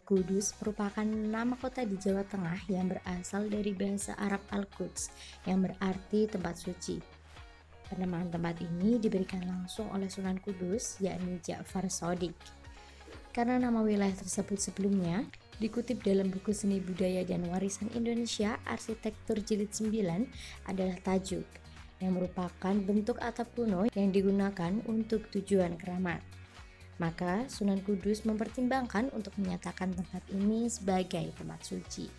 Kudus merupakan nama kota di Jawa Tengah yang berasal dari bahasa Arab Al-Quds yang berarti tempat suci. Penamaan tempat ini diberikan langsung oleh Sunan Kudus, yakni Ja'far Shadiq. Karena nama wilayah tersebut sebelumnya dikutip dalam buku Seni Budaya dan Warisan Indonesia Arsitektur Jilid 9 adalah tajuk, yang merupakan bentuk atap kuno yang digunakan untuk tujuan keramat. Maka Sunan Kudus mempertimbangkan untuk menyatakan tempat ini sebagai tempat suci.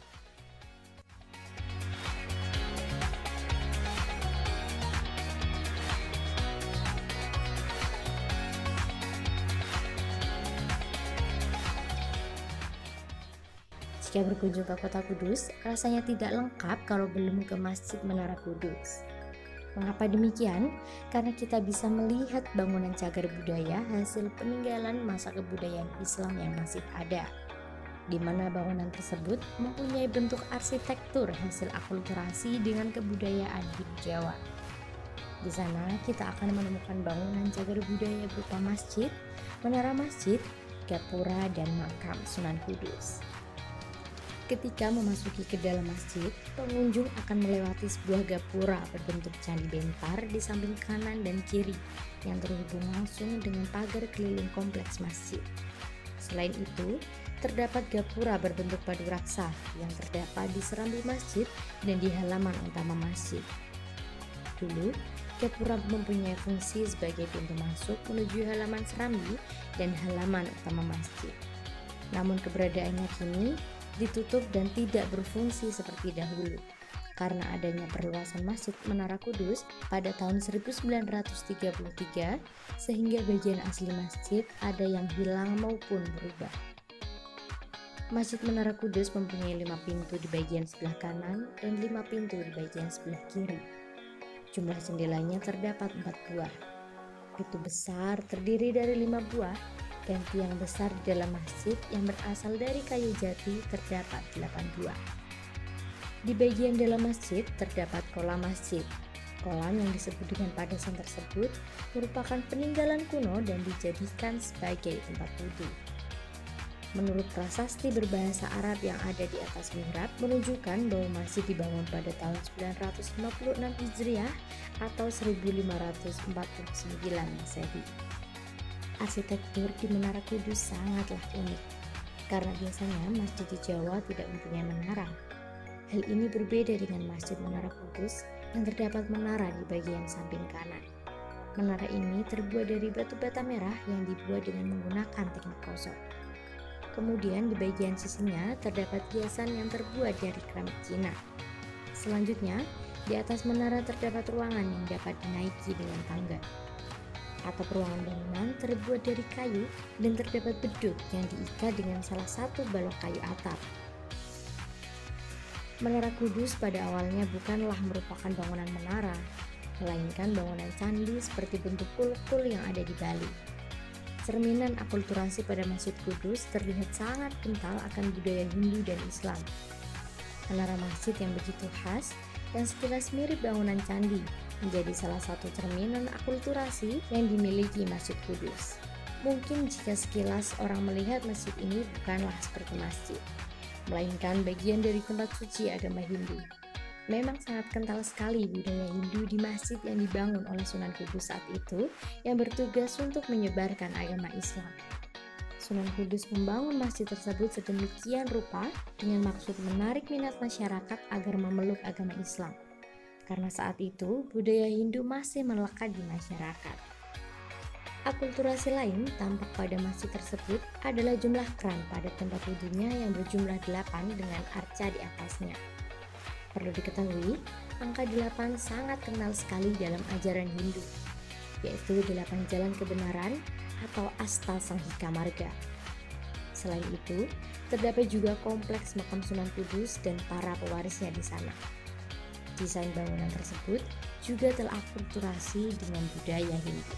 Jika berkunjung ke kota Kudus, rasanya tidak lengkap kalau belum ke Masjid Menara Kudus. Mengapa demikian? Karena kita bisa melihat bangunan cagar budaya hasil peninggalan masa kebudayaan Islam yang masih ada, di mana bangunan tersebut mempunyai bentuk arsitektur hasil akulturasi dengan kebudayaan Hindu Jawa. Di sana kita akan menemukan bangunan cagar budaya berupa masjid, menara masjid, gapura, dan makam Sunan Kudus. Ketika memasuki ke dalam masjid, pengunjung akan melewati sebuah gapura berbentuk candi bentar di samping kanan dan kiri yang terhubung langsung dengan pagar keliling kompleks masjid. Selain itu, terdapat gapura berbentuk padu raksa yang terdapat di serambi masjid dan di halaman utama masjid. Dulu, gapura mempunyai fungsi sebagai pintu masuk menuju halaman serambi dan halaman utama masjid. Namun keberadaannya kini ditutup dan tidak berfungsi seperti dahulu karena adanya perluasan Masjid Menara Kudus pada tahun 1933 sehingga bagian asli masjid ada yang hilang maupun berubah. Masjid Menara Kudus mempunyai 5 pintu di bagian sebelah kanan dan 5 pintu di bagian sebelah kiri. Jumlah jendelanya terdapat 4 buah. Pintu besar terdiri dari 5 buah dan tiang besar di dalam masjid yang berasal dari kayu jati terdapat 8 buah. Di bagian dalam masjid terdapat kolam masjid. Kolam yang disebut dengan padasan tersebut merupakan peninggalan kuno dan dijadikan sebagai tempat wudhu. Menurut prasasti berbahasa Arab yang ada di atas mihrab menunjukkan bahwa masjid dibangun pada tahun 956 Hijriah atau 1549 Masehi. Arsitektur di Menara Kudus sangatlah unik, karena biasanya masjid di Jawa tidak mempunyai menara. Hal ini berbeda dengan Masjid Menara Kudus yang terdapat menara di bagian samping kanan. Menara ini terbuat dari batu bata merah yang dibuat dengan menggunakan teknik kosong. Kemudian di bagian sisinya terdapat hiasan yang terbuat dari keramik Cina. Selanjutnya, di atas menara terdapat ruangan yang dapat dinaiki dengan tangga. Atap ruangan bangunan terbuat dari kayu dan terdapat beduk yang diikat dengan salah satu balok kayu atap. Menara Kudus pada awalnya bukanlah merupakan bangunan menara, melainkan bangunan candi seperti bentuk kulkul yang ada di Bali. Cerminan akulturasi pada Masjid Kudus terlihat sangat kental akan budaya Hindu dan Islam. Menara masjid yang begitu khas dan sekilas mirip bangunan candi menjadi salah satu cerminan akulturasi yang dimiliki Masjid Kudus. Mungkin jika sekilas orang melihat masjid ini bukanlah seperti masjid, melainkan bagian dari tempat suci agama Hindu. Memang sangat kental sekali budaya Hindu di masjid yang dibangun oleh Sunan Kudus saat itu yang bertugas untuk menyebarkan agama Islam. Sunan Kudus membangun masjid tersebut sedemikian rupa dengan maksud menarik minat masyarakat agar memeluk agama Islam. Karena saat itu budaya Hindu masih melekat di masyarakat. Akulturasi lain tampak pada masjid tersebut adalah jumlah kran pada tempat wudhunya yang berjumlah 8 dengan arca di atasnya. Perlu diketahui angka 8 sangat kenal sekali dalam ajaran Hindu, yaitu 8 jalan kebenaran atau Astasangkhika Marga. Selain itu, terdapat juga kompleks makam Sunan Kudus dan para pewarisnya di sana. Desain bangunan tersebut juga telah akulturasi dengan budaya Hindu.